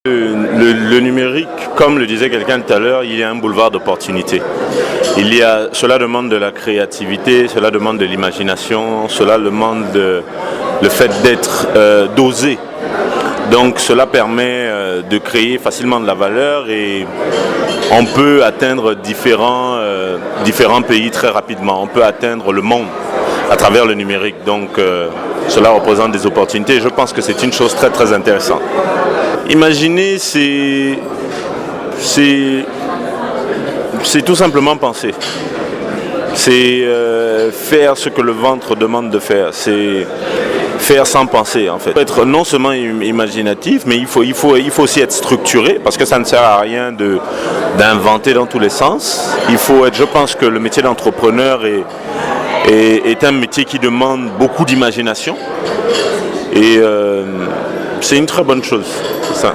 Le numérique, comme le disait quelqu'un tout à l'heure, il y a un boulevard d'opportunités. Cela demande de la créativité, cela demande de l'imagination, cela demande le fait d'être d'oser. Donc cela permet de créer facilement de la valeur et on peut atteindre différents pays très rapidement. On peut atteindre le monde à travers le numérique. Donc cela représente des opportunités et je pense que c'est une chose très très intéressante. Imaginer, c'est tout simplement penser. C'est faire ce que le ventre demande de faire. C'est faire sans penser en fait. Il faut être non seulement imaginatif, mais il faut aussi être structuré parce que ça ne sert à rien d'inventer dans tous les sens. Je pense que le métier d'entrepreneur est un métier qui demande beaucoup d'imagination et c'est une très bonne chose. Ça.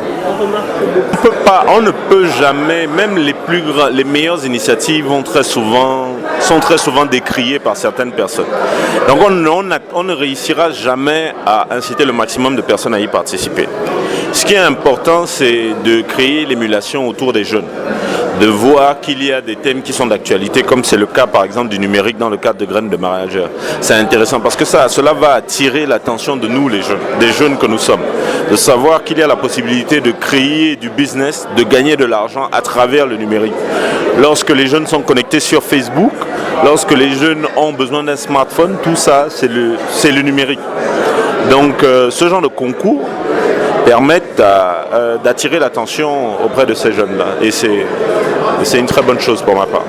On ne peut jamais, même les meilleures initiatives sont très souvent décriées par certaines personnes. Donc on ne réussira jamais à inciter le maximum de personnes à y participer. Ce qui est important, c'est de créer l'émulation autour des jeunes, de voir qu'il y a des thèmes qui sont d'actualité, comme c'est le cas par exemple du numérique dans le cadre de Graines de Manager. C'est intéressant parce que cela va attirer l'attention de nous les jeunes, des jeunes que nous sommes, de savoir qu'il y a la possibilité de créer du business, de gagner de l'argent à travers le numérique. Lorsque les jeunes sont connectés sur Facebook, lorsque les jeunes ont besoin d'un smartphone, tout ça c'est le numérique. Donc ce genre de concours permettent d'attirer l'attention auprès de ces jeunes-là. Et c'est une très bonne chose pour ma part.